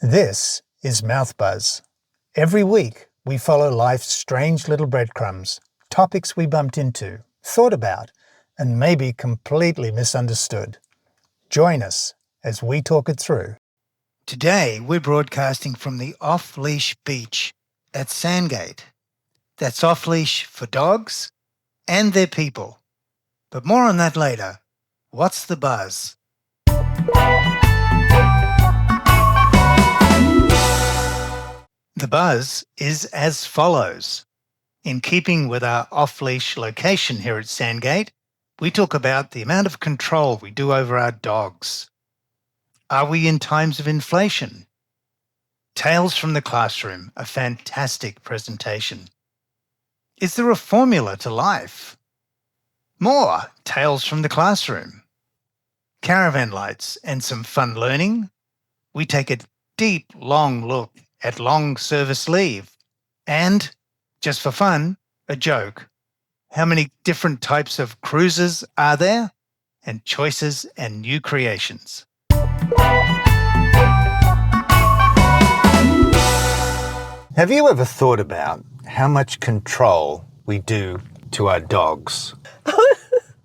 This is Mouthbuzz. Every week, we follow life's strange little breadcrumbs, topics we bumped into, thought about, and maybe completely misunderstood. Join us as we talk it through. Today, we're broadcasting from the Off-Leash beach at Sandgate. That's off-leash for dogs and their people. But more on that later. What's the buzz? The buzz is as follows. In keeping with our off-leash location here at Sandgate, we talk about the amount of control we do over our dogs. Are we in times of inflation? Tales from the Classroom, a fantastic presentation. Is there a formula to life? More Tales from the Classroom. Caravan lights and some fun learning. We take a deep, long look at long service leave. And, just for fun, a joke. How many different types of cruises are there? And choices and new creations. Have you ever thought about how much control we do to our dogs?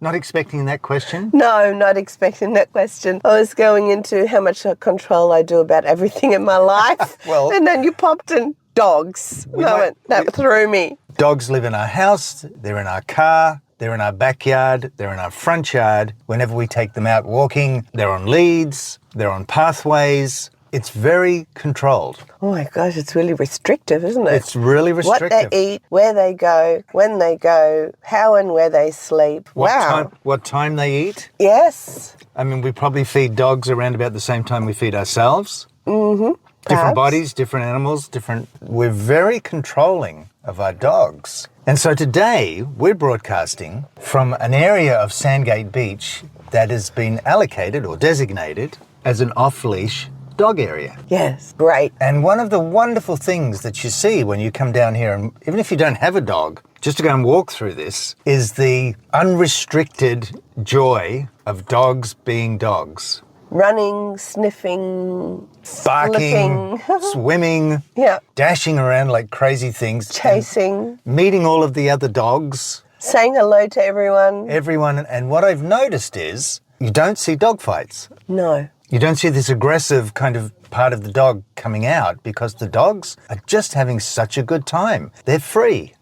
Not expecting that question? No, not expecting that question. I was going into how much control I do about everything in my life. Well, and then you popped in dogs. That threw me. Dogs live in our house, they're in our car, they're in our backyard, they're in our front yard. Whenever we take them out walking, they're on leads, they're on pathways. It's very controlled. Oh my gosh, it's really restrictive, isn't it? It's really restrictive. What they eat, where they go, when they go, how and where they sleep. What time they eat. Yes. I mean, we probably feed dogs around about the same time we feed ourselves. Mm-hmm. Different bodies, different animals, We're very controlling of our dogs. And so today, we're broadcasting from an area of Sandgate Beach that has been allocated or designated as an off-leash dog area. Yes, great. And one of the wonderful things that you see when you come down here, and even if you don't have a dog, just to go and walk through this, is the unrestricted joy of dogs being dogs. Running, sniffing, Barking, swimming, dashing around like crazy things. Chasing. Meeting all of the other dogs. Saying hello to everyone. And what I've noticed is you don't see dog fights. No. You don't see this aggressive kind of part of the dog coming out because the dogs are just having such a good time. They're free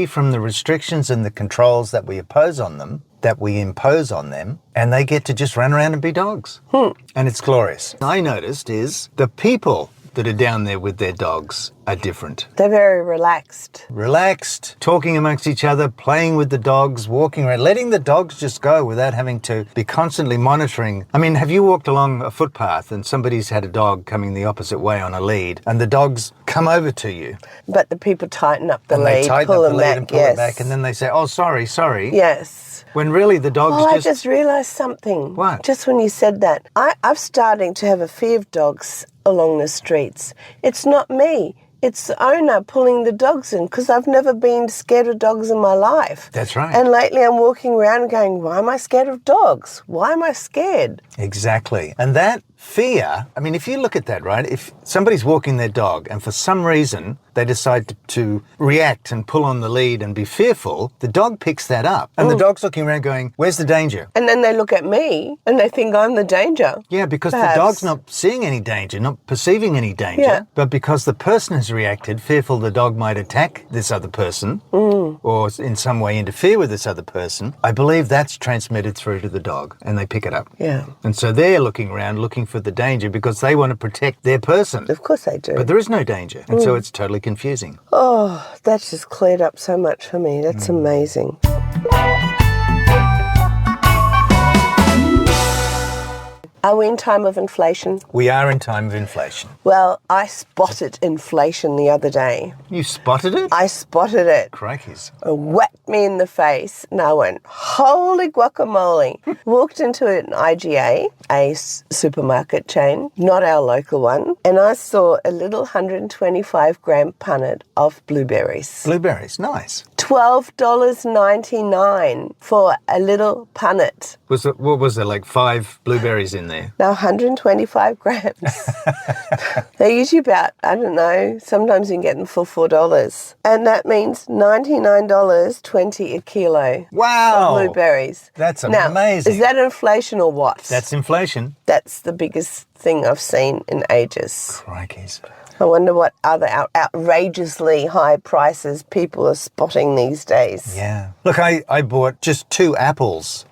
from the restrictions and the controls that we impose on them, and they get to just run around and be dogs. And it's glorious. I noticed is the people that are down there with their dogs are different. They're very relaxed. Relaxed, talking amongst each other, playing with the dogs, walking around, letting the dogs just go without having to be constantly monitoring. I mean, have you walked along a footpath and somebody's had a dog coming the opposite way on a lead and the dogs come over to you? But the people tighten up the and lead, they tighten pull up the them lead back, and pull it back, and then they say, oh, sorry. Yes. When really the dogs I just realised something. What? Just when you said that. I'm starting to have a fear of dogs along the streets. It's not me. It's the owner pulling the dogs in because I've never been scared of dogs in my life. That's right. And lately I'm walking around going, why am I scared of dogs? Why am I scared? Exactly. And that fear, I mean, if you look at that, right, if somebody's walking their dog and for some reason they decide to react and pull on the lead and be fearful, the dog picks that up. And the dog's looking around going, where's the danger? And then they look at me and they think I'm the danger. Yeah, because Perhaps. The dog's not seeing any danger, not perceiving any danger, but because the person has reacted, fearful the dog might attack this other person or in some way interfere with this other person, I believe that's transmitted through to the dog and they pick it up. Yeah. And so they're looking around looking for the danger because they want to protect their person. Of course they do. But there is no danger. And so it's totally confusing. Oh, that's just cleared up so much for me. That's amazing. Are we in time of inflation? We are in time of inflation. Well, I spotted inflation the other day. You spotted it? I spotted it. Crikeys. It whacked me in the face and I went, holy guacamole. Walked into an IGA, a supermarket chain, not our local one, and I saw a little 125 gram punnet of blueberries. Blueberries, nice. $12.99 for a little punnet. What was there, like 5 blueberries in there? Now 125 grams. They're usually about, I don't know, sometimes you can get them for $4. And that means $99.20 a kilo. Wow. Of blueberries. That's now, amazing. Is that inflation or what? That's inflation. That's the biggest thing I've seen in ages. Crikeys. I wonder what other outrageously high prices people are spotting these days. Yeah. Look, I bought just 2 apples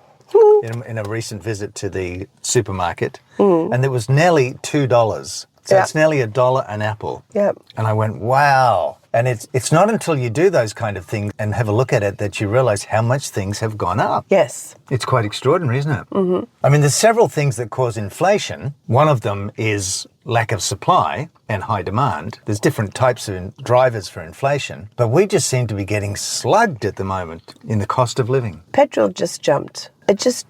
in a recent visit to the supermarket, and it was nearly $2. So it's nearly $1 an apple. Yep. And I went, wow. And it's not until you do those kind of things and have a look at it that you realize how much things have gone up. Yes. It's quite extraordinary, isn't it? Mm-hmm. I mean, there's several things that cause inflation. One of them is lack of supply and high demand. There's different types of drivers for inflation, but we just seem to be getting slugged at the moment in the cost of living. Petrol just jumped. It just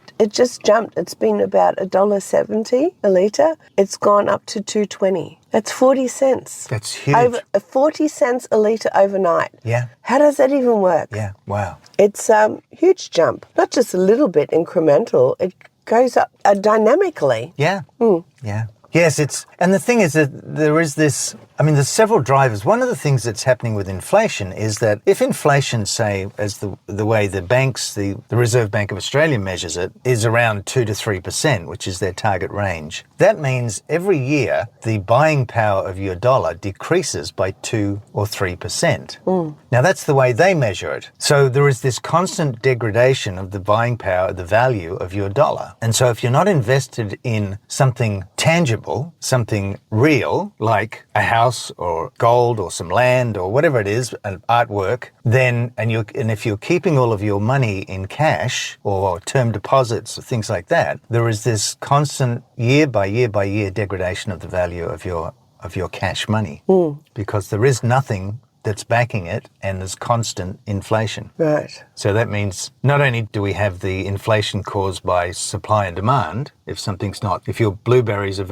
jumped. It's been about $1.70 a litre. It's gone up to $2.20. That's 40 cents. That's huge. Over 40 cents a litre overnight. Yeah. How does that even work? Yeah. Wow. It's a huge jump. Not just a little bit incremental. It goes up dynamically. Yeah. Yeah. Yes, and the thing is that there is this, I mean, there's several drivers. One of the things that's happening with inflation is that if inflation, say, as the way the banks, the Reserve Bank of Australia measures it, is around 2 to 3%, which is their target range, that means every year the buying power of your dollar decreases by 2 or 3%. Now, that's the way they measure it. So there is this constant degradation of the buying power, the value of your dollar. And so if you're not invested in something tangible, something real, like a house or gold or some land or whatever it is, an artwork, then, and if you're keeping all of your money in cash or term deposits or things like that, there is this constant year by year degradation of the value of your cash money because there is nothing that's backing it, and there's constant inflation. Right. So that means not only do we have the inflation caused by supply and demand, if your blueberries if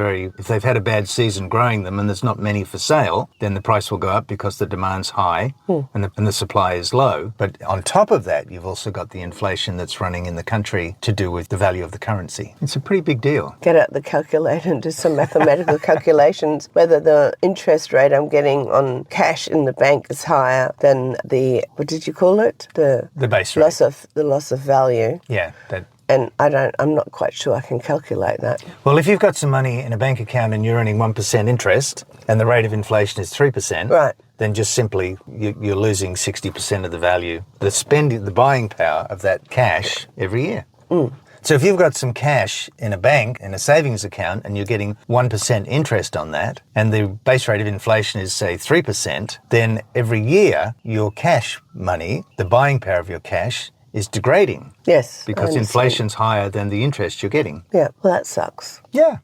they've had a bad season growing them and there's not many for sale, then the price will go up because the demand's high and the supply is low. But on top of that, you've also got the inflation that's running in the country to do with the value of the currency. It's a pretty big deal. Get out the calculator and do some mathematical calculations whether the interest rate I'm getting on cash in the bank is higher than the, what did you call it? The base rate. The loss of value. Yeah. And I'm not quite sure I can calculate that. Well, if you've got some money in a bank account and you're earning 1% interest and the rate of inflation is 3%, right, then just simply you're losing 60% of the value, the buying power of that cash every year. So if you've got some cash in a bank, in a savings account, and you're getting 1% interest on that, and the base rate of inflation is, say, 3%, then every year your cash money, the buying power of your cash, is degrading. Yes. Because inflation's higher than the interest you're getting. Yeah, well, that sucks. Yeah.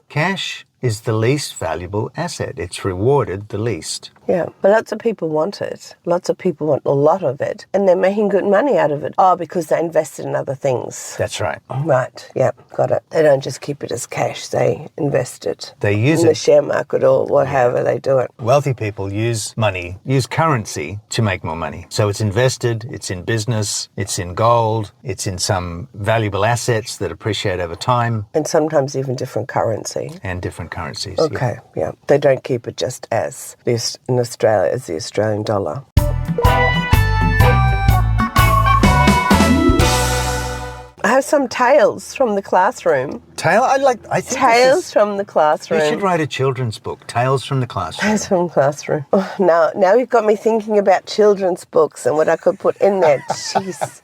Cash is the least valuable asset. It's rewarded the least. Yeah, but lots of people want it. Lots of people want a lot of it, and they're making good money out of it. Oh, because they invested in other things. That's right. Right, yeah, got it. They don't just keep it as cash, they invest it. They use in it. the share market or however they do it. Wealthy people use currency to make more money. So it's invested, it's in business, it's in gold, it's in some valuable assets that appreciate over time. And sometimes even different currency. And different currencies. Okay, yeah. They don't keep it just as in Australia as the Australian dollar. I have some tales from the classroom. I think Tales from the classroom. You should write a children's book, Tales from the Classroom. Tales from the classroom. Oh, now you've got me thinking about children's books and what I could put in there. Jeez.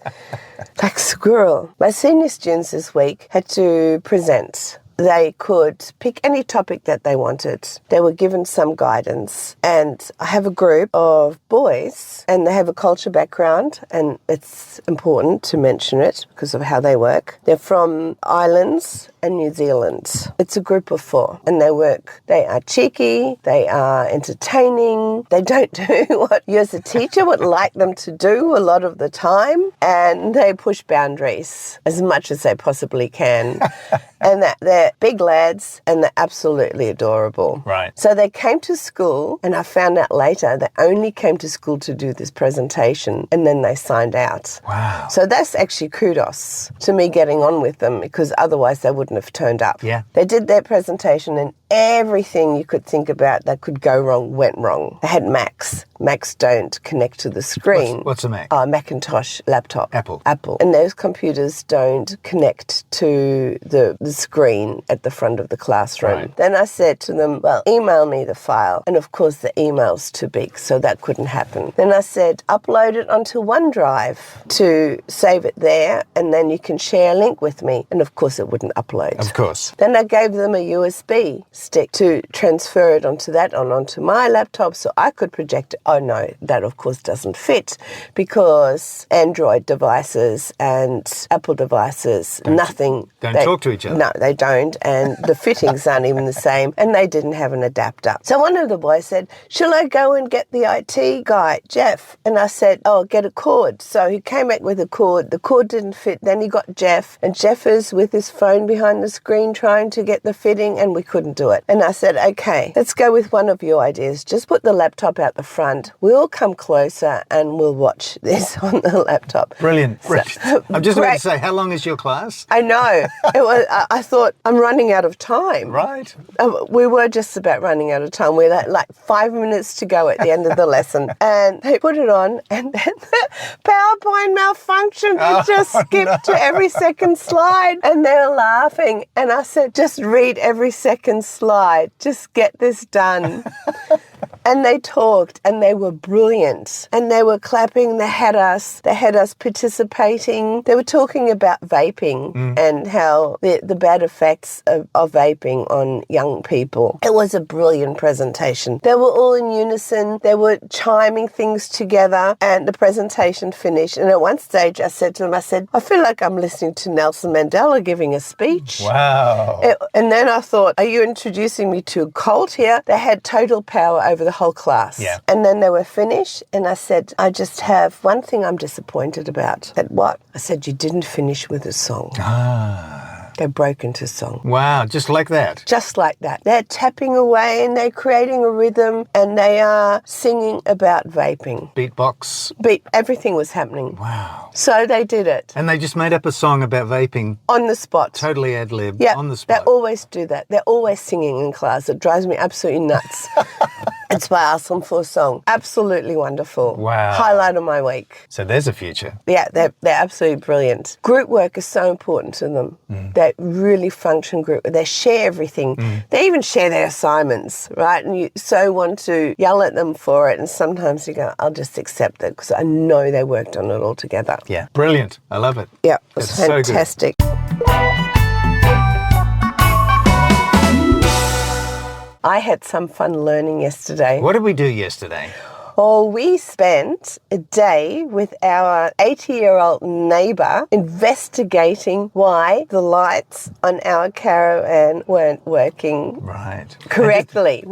Like squirrel. My senior students this week had to present. They could pick any topic that they wanted. They were given some guidance. And I have a group of boys, and they have a culture background, and it's important to mention it because of how they work. They're from islands and New Zealand. It's a group of 4 and they are cheeky, they are entertaining, they don't do what you as a teacher would like them to do a lot of the time, and they push boundaries as much as they possibly can. And that they're big lads and they're absolutely adorable. Right. So they came to school, and I found out later they only came to school to do this presentation, and then they signed out. Wow. So that's actually kudos to me getting on with them, because otherwise they wouldn't have turned up. Yeah. They did their presentation, and everything you could think about that could go wrong went wrong. They had Macs. Macs don't connect to the screen. What's a Mac? Macintosh laptop. Apple. And those computers don't connect to the screen at the front of the classroom. Right. Then I said to them, well, email me the file. And of course the email's too big, so that couldn't happen. Then I said, upload it onto OneDrive to save it there, and then you can share a link with me. And of course it wouldn't upload. Of course. Then I gave them a USB stick to transfer it onto my laptop so I could project it. Oh no, that of course doesn't fit, because Android devices and Apple devices, don't talk to each other. No, they don't, and the fittings aren't even the same, and they didn't have an adapter. So one of the boys said, shall I go and get the IT guy, Jeff? And I said, oh, get a cord. So he came back with a cord. The cord didn't fit. Then he got Jeff, and Jeff is with his phone behind the screen trying to get the fitting, and we couldn't do it. And I said, okay, let's go with one of your ideas. Just put the laptop out the front. We'll come closer and we'll watch this on the laptop. Brilliant. So, I'm just about to say, how long is your class? I know. I thought, I'm running out of time. Right. We were just about running out of time. We had like 5 minutes to go at the end of the lesson. And they put it on, and then the PowerPoint malfunctioned. It just skipped to every second slide. And they were laughing. And I said, just read every second slide. Just get this done. And they talked, and they were brilliant. And they were clapping. They had us participating. They were talking about vaping and how the bad effects of vaping on young people. It was a brilliant presentation. They were all in unison. They were chiming things together, and the presentation finished. And at one stage, I said to them, I feel like I'm listening to Nelson Mandela giving a speech. Wow. And then I thought, are you introducing me to a cult here? They had total power over the whole class. Yeah. And then they were finished, and I said, I just have one thing I'm disappointed about. Said, what? I said, you didn't finish with a song. They broke into song. Wow, just like that. Just like that. They're tapping away, and they're creating a rhythm, and they are singing about vaping. Beatbox. Everything was happening. Wow. So they did it. And they just made up a song about vaping. On the spot. Totally ad lib. Yeah, on the spot. They always do that. They're always singing in class. It drives me absolutely nuts. That's why I asked them for a song. Absolutely wonderful. Wow. Highlight of my week. So there's a future. Yeah, they're absolutely brilliant. Group work is so important to them. They really function group. They share everything. They even share their assignments, right? And you so want to yell at them for it. And sometimes you go, I'll just accept it, because I know they worked on it all together. Yeah. Brilliant. I love it. Yeah, it was It's so good. fantastic. I had some fun learning yesterday. What did we do yesterday? Oh, we spent a day with our 80-year-old neighbour investigating why the lights on our caravan weren't working correctly.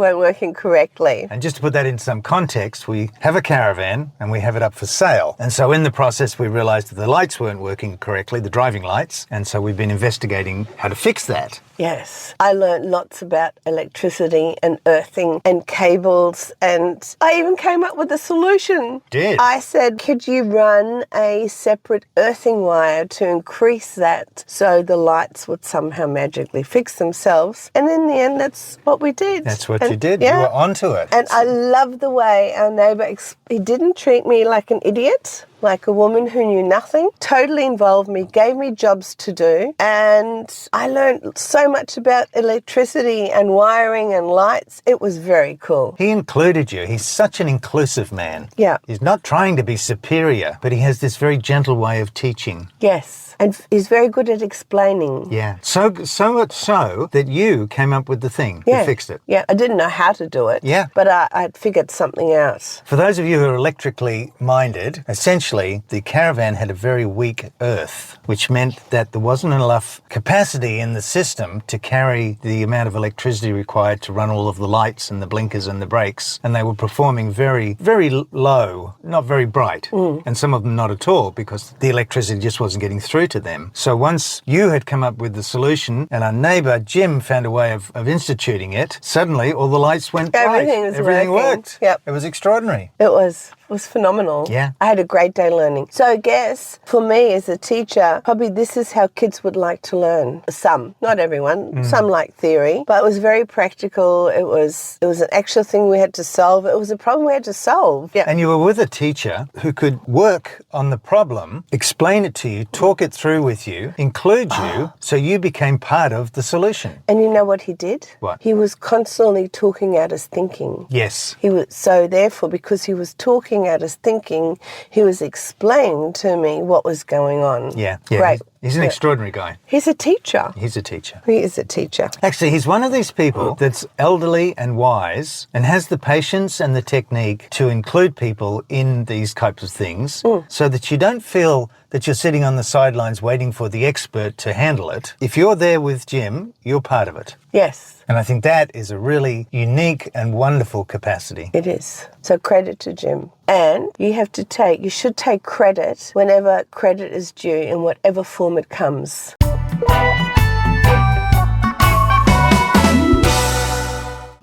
And just to put that in some context, we have a caravan and we have it up for sale. And so in the process, we realised that the lights weren't working correctly, the driving lights. And so we've been investigating how to fix that. Yes. I learned lots about electricity and earthing and cables, and I even came up with a solution. Did? I said, could you run a separate earthing wire to increase that so the lights would somehow magically fix themselves? And in the end, that's what we did. That's what you did. Yeah. You were onto it. And I love the way our neighbour, he didn't treat me like an idiot, like a woman who knew nothing, totally involved me, gave me jobs to do, and I learned so much about electricity and wiring and lights. It was very cool. He included you. He's such an inclusive man. Yeah. He's not trying to be superior, but he has this very gentle way of teaching. Yes. And he's very good at explaining. Yeah. So much so that you came up with the thing that fixed it. Yeah. I didn't know how to do it. Yeah. But I'd figured something out. For those of you who are electrically minded, essentially essentially the caravan had a very weak earth, which meant that there wasn't enough capacity in the system to carry the amount of electricity required to run all of the lights and the blinkers and the brakes. And they were performing very, very low, not very bright. And some of them not at all, because the electricity just wasn't getting through to them. So once you had come up with the solution and our neighbour Jim found a way of instituting it, suddenly all the lights went bright. Everything worked. Yep. It was extraordinary. It was phenomenal. Yeah. I had a great day learning. So I guess for me as a teacher, probably this is how kids would like to learn. Some, not everyone. Some like theory, but it was very practical. It was an actual thing we had to solve. It was a problem we had to solve. Yeah. And you were with a teacher who could work on the problem, explain it to you, talk it through with you, include you, so you became part of the solution. And you know what he did? What? He was constantly talking out his thinking. Yes. So therefore, because he was talking out his thinking, he was explaining to me what was going on. Yeah. Great. He's an extraordinary guy. He's a teacher. He's a teacher. He is a teacher. Actually, he's one of these people that's elderly and wise and has the patience and the technique to include people in these types of things so that you don't feel that you're sitting on the sidelines waiting for the expert to handle it. If you're there with Jim, you're part of it. Yes. And I think that is a really unique and wonderful capacity. It is. So credit to Jim. And you should take credit whenever credit is due in whatever form it comes.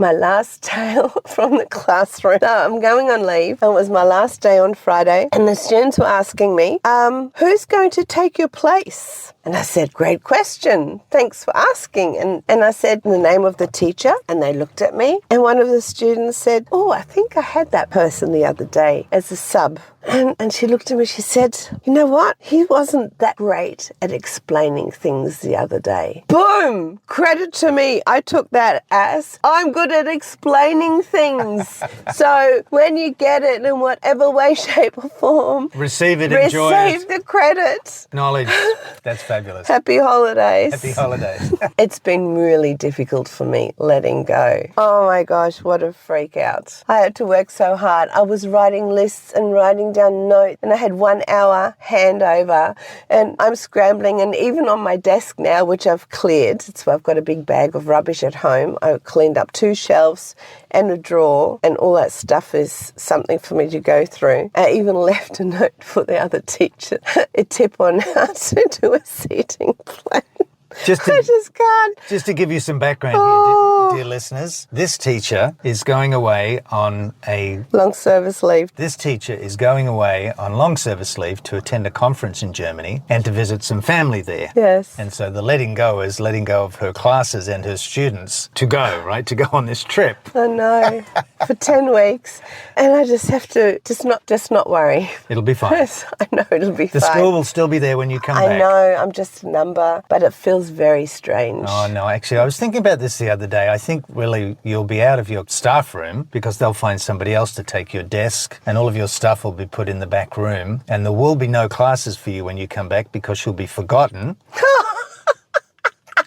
My last tale from the classroom. So I'm going on leave. It was my last day on Friday. And the students were asking me, who's going to take your place? And I said, great question. Thanks for asking. And I said the name of the teacher, and they looked at me. And one of the students said, oh, I think I had that person the other day as a sub. And she looked at me, she said, you know what? He wasn't that great at explaining things the other day. Boom! Credit to me. I took that as, I'm good at explaining things. So when you get it in whatever way, shape or form, receive it, enjoy it. Receive the credit. Knowledge. That's fabulous. Happy holidays. Happy holidays. It's been really difficult for me letting go. Oh my gosh, what a freak out. I had to work so hard. I was writing lists and writing down notes, and I had 1 hour handover, and I'm scrambling, and even on my desk now, which I've cleared, so I've got a big bag of rubbish at home. I cleaned up 2 shelves and a drawer, and all that stuff is something for me to go through. I even left a note for the other teacher, a tip on how to do a seating plan. I just can't. Just to give you some background here, dear listeners, this teacher is going away on a... long service leave. This teacher is going away on long service leave to attend a conference in Germany and to visit some family there. Yes. And so the letting go is letting go of her classes and her students to go, right? To go on this trip. I know. For 10 weeks. And I just have to just not worry. It'll be fine. Yes, I know it'll be fine. The school will still be there when you come back. I know, I'm just a number, but it feels very strange. Oh, no, actually, I was thinking about this the other day. I think really you'll be out of your staff room because they'll find somebody else to take your desk and all of your stuff will be put in the back room and there will be no classes for you when you come back because you'll be forgotten.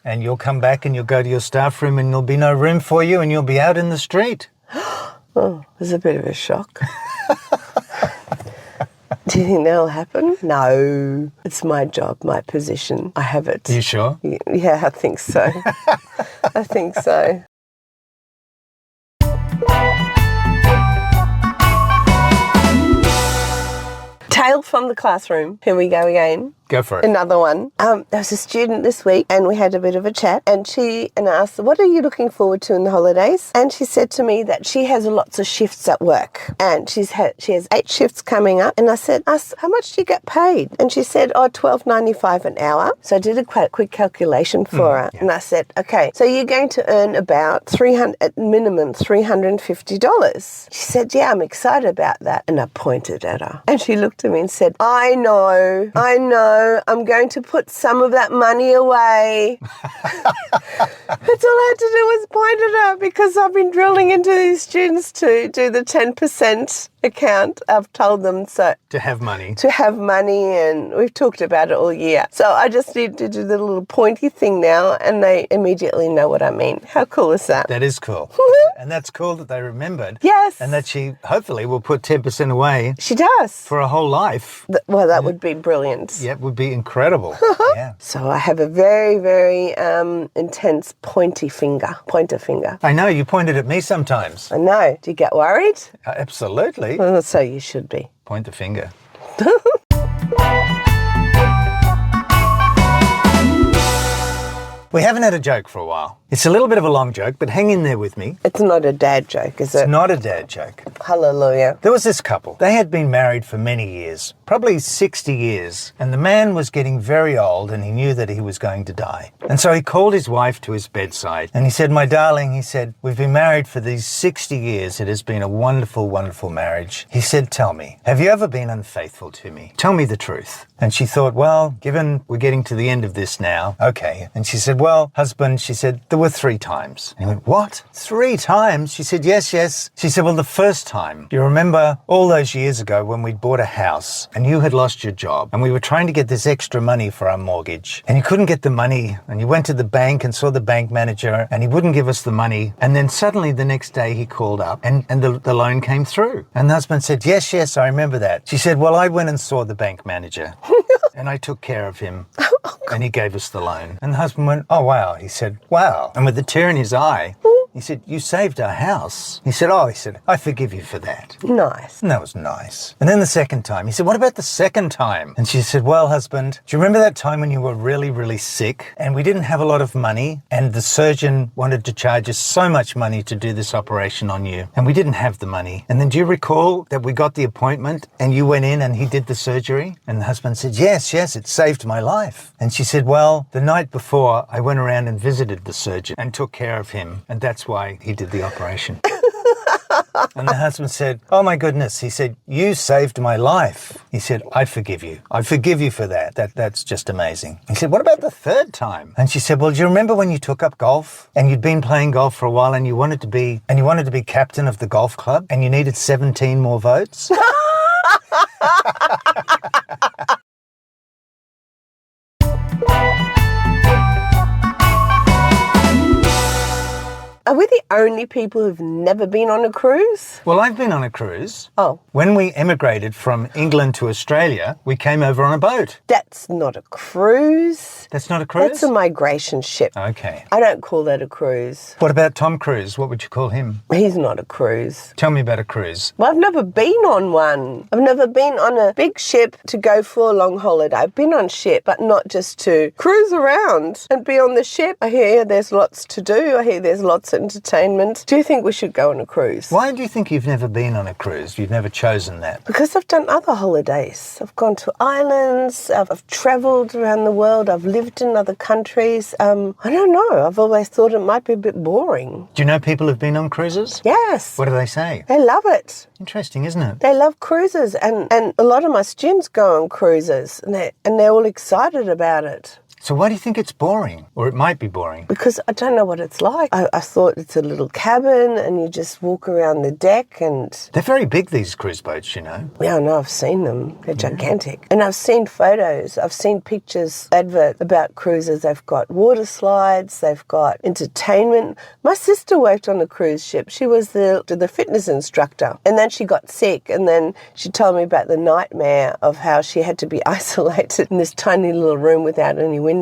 And you'll come back and you'll go to your staff room and there'll be no room for you and you'll be out in the street. Oh, it's a bit of a shock. Do you think that'll happen? No. It's my job, my position. I have it. Are you sure? Yeah, I think so. I think so. Tale from the classroom. Here we go again. Go for it. Another one. There was a student this week and we had a bit of a chat and I asked, what are you looking forward to in the holidays? And she said to me that she has lots of shifts at work and she has 8 shifts coming up. And I said, how much do you get paid? And she said, $12.95 an hour. So I did a quick calculation for her. Yeah. And I said, okay, so you're going to earn about at minimum $350. She said, yeah, I'm excited about that. And I pointed at her and she looked at me and said, I know. I'm going to put some of that money away. That's all I had to do was point at her because I've been drilling into these students to do the 10% account. I've told them so To have money. to have money, and we've talked about it all year. So I just need to do the little pointy thing now, and they immediately know what I mean. How cool is that? That is cool. And that's cool that they remembered. Yes. And that she hopefully will put 10% away She does. for a whole life. Well, that would be brilliant. Yeah, it would be incredible. Yeah. So I have a very, very intense pointer finger. I know, you pointed at me sometimes. I know. Do you get worried? Absolutely. Well, so you should be. Point the finger. We haven't had a joke for a while. It's a little bit of a long joke, but hang in there with me. It's not a dad joke, is It's it? not a dad joke. Hallelujah. There was this couple. They had been married for many years, probably 60 years, and the man was getting very old and he knew that he was going to die. And so he called his wife to his bedside and he said, "My darling," he said, "we've been married for these 60 years. It has been a wonderful, wonderful marriage." He said, "Tell me, have you ever been unfaithful to me? Tell me the truth." And she thought, well, given we're getting to the end of this now, okay. And she said, "Well, husband," she said, "there were 3 times. And he went, "What? 3 times?" She said, yes. She said, "Well, the first time, you remember all those years ago when we'd bought a house and you had lost your job and we were trying to get this extra money for our mortgage and you couldn't get the money and you went to the bank and saw the bank manager and he wouldn't give us the money. And then suddenly the next day he called up and the loan came through." And the husband said, yes, I remember that. She said, "Well, I went and saw the bank manager and I took care of him and he gave us the loan." And the husband went, "Oh, wow." He said, "Wow." And with a tear in his eye, he said, "You saved our house." He said, "Oh," he said, "I forgive you for that." Nice. And that was nice. And then the second time, he said, "What about the second time?" And she said, "Well, husband, do you remember that time when you were really, really sick and we didn't have a lot of money and the surgeon wanted to charge us so much money to do this operation on you and we didn't have the money? And then do you recall that we got the appointment and you went in and he did the surgery?" And the husband said, yes, it saved my life." And she said, "Well, the night before I went around and visited the surgeon and took care of him and that's why he did the operation." And the husband said, "Oh my goodness." He said, "You saved my life." He said, "I forgive you. I forgive you for that. That's just amazing." He said, "What about the third time?" And she said, "Well, do you remember when you took up golf and you'd been playing golf for a while and you wanted to be captain of the golf club and you needed 17 more votes?" Are we the only people who've never been on a cruise? Well, I've been on a cruise. Oh. When we emigrated from England to Australia, we came over on a boat. That's not a cruise. That's not a cruise? That's a migration ship. Okay. I don't call that a cruise. What about Tom Cruise? What would you call him? He's not a cruise. Tell me about a cruise. Well, I've never been on one. I've never been on a big ship to go for a long holiday. I've been on ship, but not just to cruise around and be on the ship. I hear there's lots to do. I hear there's lots of entertainment. Do you think we should go on a cruise? Why do you think you've never been on a cruise? You've never chosen that? Because I've done other holidays. I've gone to islands. I've travelled around the world. I've lived in other countries. I don't know. I've always thought it might be a bit boring. Do you know people who've been on cruises? Yes. What do they say? They love it. Interesting, isn't it? They love cruises, and a lot of my students go on cruises, and they're all excited about it. So why do you think it's boring? Or it might be boring? Because I don't know what it's like. I thought it's a little cabin and you just walk around the deck and... They're very big, these cruise boats, you know. Yeah, I know, I've seen them. They're gigantic. And I've seen photos. I've seen pictures, advert about cruises. They've got water slides. They've got entertainment. My sister worked on a cruise ship. She was the fitness instructor. And then she got sick. And then she told me about the nightmare of how she had to be isolated in this tiny little room without any windows.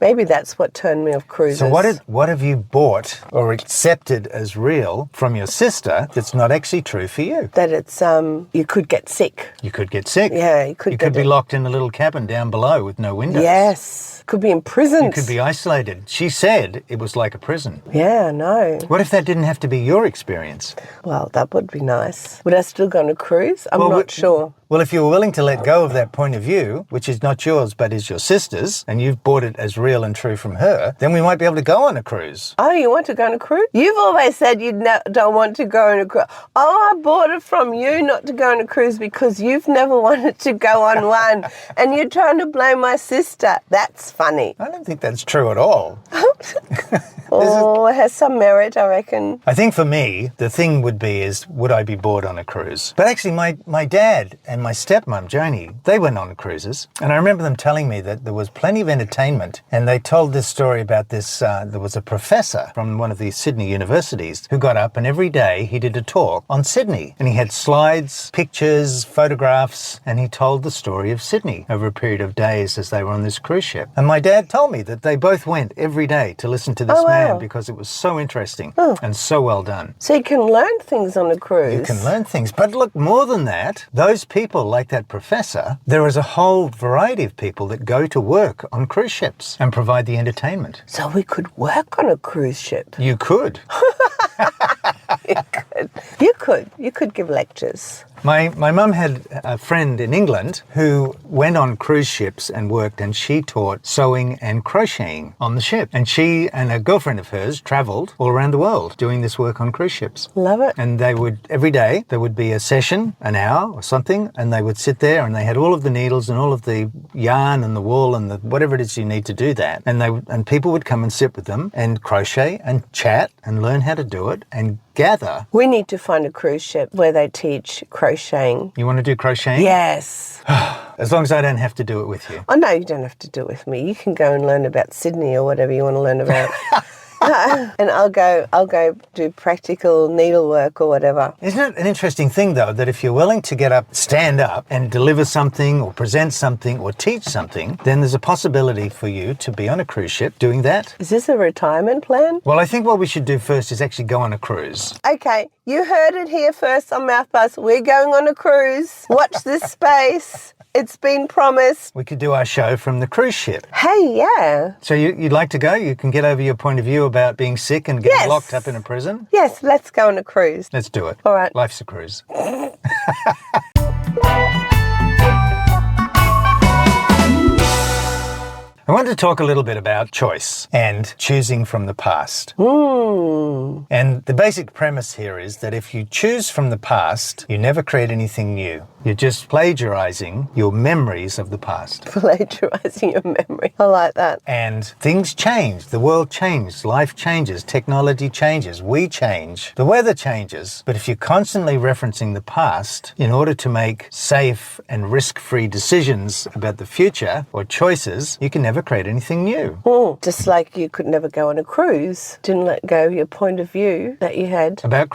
Maybe that's what turned me off cruises. So what have you bought or accepted as real from your sister that's not actually true for you? That it's, you could get sick. You could get sick. Yeah, you could be locked in a little cabin down below with no windows. Yes. Could be imprisoned. You could be isolated. She said it was like a prison. Yeah, I know. What if that didn't have to be your experience? Well, that would be nice. Would I still go on a cruise? I'm not sure. Well, if you were willing to let go of that point of view, which is not yours but is your sister's, and you've bought it as real and true from her, then we might be able to go on a cruise. Oh, you want to go on a cruise? You've always said you don't want to go on a cruise. Oh, I bought it from you not to go on a cruise because you've never wanted to go on one, and you're trying to blame my sister. That's funny. I don't think that's true at all. Oh, it has some merit, I reckon. I think for me, the thing would be is, would I be bored on a cruise? But actually, my dad and my stepmom, Joni, they went on cruises. And I remember them telling me that there was plenty of entertainment. And they told this story about this, there was a professor from one of the Sydney universities who got up and every day he did a talk on Sydney. And he had slides, pictures, photographs, and he told the story of Sydney over a period of days as they were on this cruise ship. And my dad told me that they both went every day to listen to this man because it was so interesting and so well done. So you can learn things on a cruise. You can learn things. But look, more than that, those people like that professor, there is a whole variety of people that go to work on cruise ships and provide the entertainment. So we could work on a cruise ship. You could. You could give lectures. My mum had a friend in England who went on cruise ships and worked, and she taught sewing and crocheting on the ship. And she and a girlfriend of hers travelled all around the world doing this work on cruise ships. Love it. And they would, every day, there would be a session, an hour or something, and they would sit there and they had all of the needles and all of the yarn and the wool and the whatever it is you need to do that. And people would come and sit with them and crochet and chat and learn how to do it and gather. We need to find a cruise ship where they teach crocheting. You want to do crocheting? Yes. As long as I don't have to do it with you. Oh, no, you don't have to do it with me. You can go and learn about Sydney or whatever you want to learn about. And I'll go do practical needlework or whatever. Isn't it an interesting thing, though, that if you're willing to get up, stand up and deliver something or present something or teach something, then there's a possibility for you to be on a cruise ship doing that? Is this a retirement plan? Well, I think what we should do first is actually go on a cruise. Okay, you heard it here first on Mouthbuzz. We're going on a cruise. Watch this space. It's been promised. We could do our show from the cruise ship. Hey, yeah. So you'd like to go? You can get over your point of view about being sick and getting locked up in a prison? Yes, let's go on a cruise. Let's do it. All right. Life's a cruise. I want to talk a little bit about choice and choosing from the past. And the basic premise here is that if you choose from the past, you never create anything new. You're just plagiarizing your memories of the past. Plagiarizing your memory. I like that. And things change. The world changes. Life changes. Technology changes. We change. The weather changes. But if you're constantly referencing the past in order to make safe and risk-free decisions about the future or choices, you can never create anything new. Just like you could never go on a cruise. Didn't let go of your point of view that you had about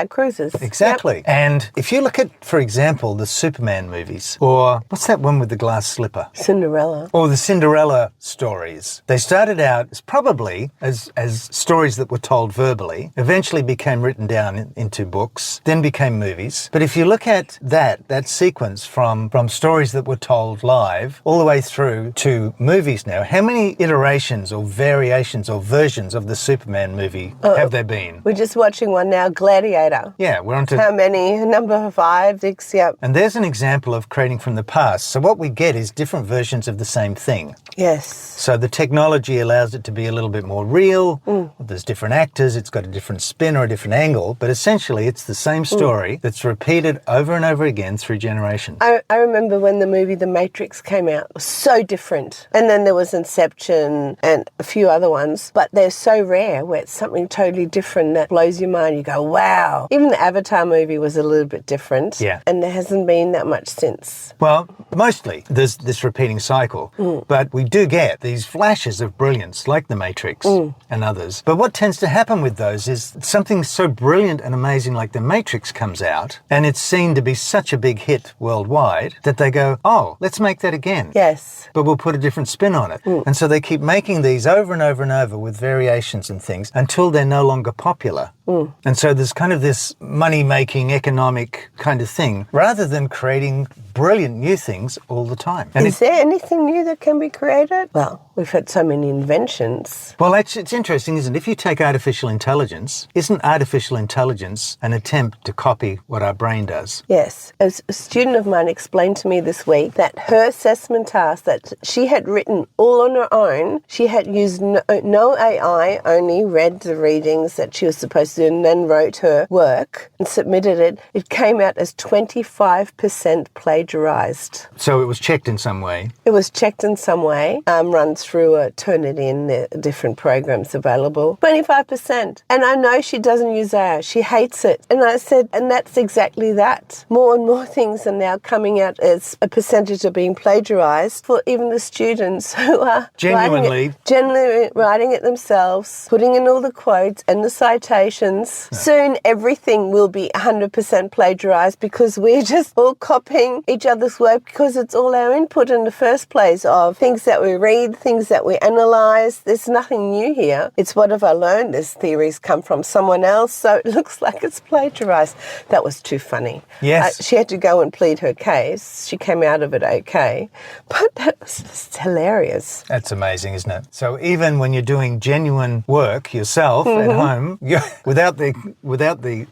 cruises. Exactly. Yep. And if you look at, for example, the Superman movies, or what's that one with the glass slipper? Cinderella. Or the Cinderella stories. They started out as probably as stories that were told verbally, eventually became written down into books, then became movies. But if you look at that sequence from stories that were told live all the way through to movies now, how many iterations or variations or versions of the Superman movie have there been? We're just watching one now, Gladiator. Yeah, we're on to... How many? Number 5, 6, yep. And there's an example of creating from the past. So what we get is different versions of the same thing. Yes. So the technology allows it to be a little bit more real. There's different actors. It's got a different spin or a different angle. But essentially, it's the same story that's repeated over and over again through generations. I remember when the movie The Matrix came out. It was so different. And then there was Inception and a few other ones. But they're so rare where it's something totally different that blows your mind. You go, wow. Even the Avatar movie was a little bit different. Yeah. And there hasn't been that much since. Well, mostly there's this repeating cycle. But we do get these flashes of brilliance like The Matrix and others. But what tends to happen with those is something so brilliant and amazing like The Matrix comes out and it's seen to be such a big hit worldwide that they go, oh, let's make that again. Yes. But we'll put a different spin on it. And so they keep making these over and over and over with variations and things until they're no longer popular. And so there's kind of this money-making economic kind of thing rather than creating brilliant new things all the time. And is there anything new that can be created? Well, we've had so many inventions. Well, it's interesting, isn't it? If you take artificial intelligence, isn't artificial intelligence an attempt to copy what our brain does? Yes. A student of mine explained to me this week that her assessment task, that she had written all on her own. She had used no AI, only read the readings that she was supposed to do and then wrote her work and submitted it. It came out as 25% plagiarized. So it was checked in some way. It was checked in some way, run through Turnitin, the different programs available. 25%. And I know she doesn't use AI. She hates it. And I said, and that's exactly that. More and more things are now coming out as a percentage of being plagiarized for even the students who are genuinely writing it themselves, putting in all the quotes and the citations. Yeah. Soon everything will be 100% plagiarized because we're just all copying each other's work because it's all our input in the first place of things that we read, things that we analyze. There's nothing new here. It's what have I learned? These theories come from someone else, so it looks like it's plagiarized. That was too funny. Yes. She had to go and plead her case. She came out of it okay. But that was just hilarious. That's amazing, isn't it? So even when you're doing genuine work yourself at home, without the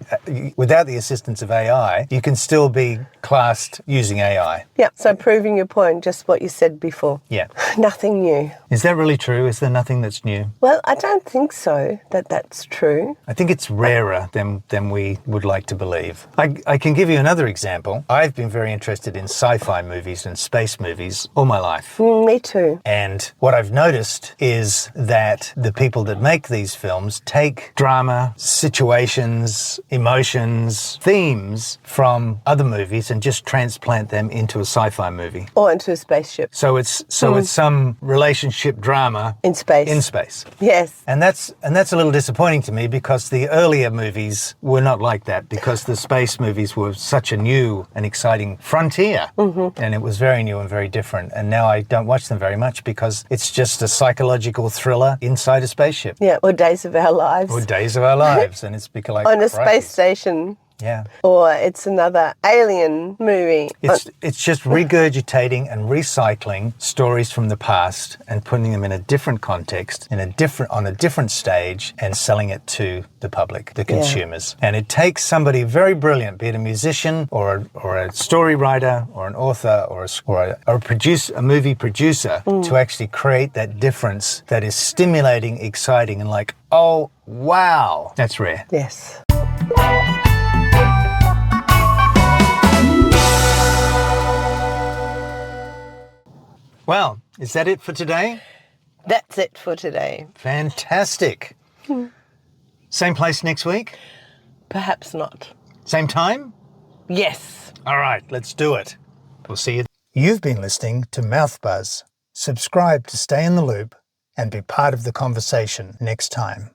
assistance of AI, you can still be classed using AI. Yeah, so proving your point, just what you said before. Yeah. Nothing new. Is that really true? Is there nothing that's new? Well, I don't think so, that's true. I think it's rarer than we would like to believe. I can give you another example. I've been very interested in sci-fi movies and space movies all my life. Me too. And what I've noticed is that the people that make these films take drama, situations, emotions, themes from other movies and just transplant them into a sci-fi movie. Or into a spaceship. So it's some relationship drama in space. In space. Yes. And that's a little disappointing to me because the earlier movies were not like that, because the space movies were such a new and exciting frontier. And it was very new and very different. And now I don't watch them very much because it's just a psychological thriller inside a spaceship. Yeah, or Days of Our Lives. Or Days of Our Lives. And it's because like on a space station. Yeah. Or it's another alien movie. It's just regurgitating and recycling stories from the past and putting them in a different context, on a different stage, and selling it to the public, the consumers. And it takes somebody very brilliant, be it a musician or a story writer or an author or a movie producer, to actually create that difference that is stimulating, exciting, and like, oh, wow. That's rare. Yes. Well, is that it for today? That's it for today. Fantastic. Same place next week? Perhaps not. Same time? Yes. All right, let's do it. We'll see you. You've been listening to Mouthbuzz. Subscribe to stay in the loop and be part of the conversation next time.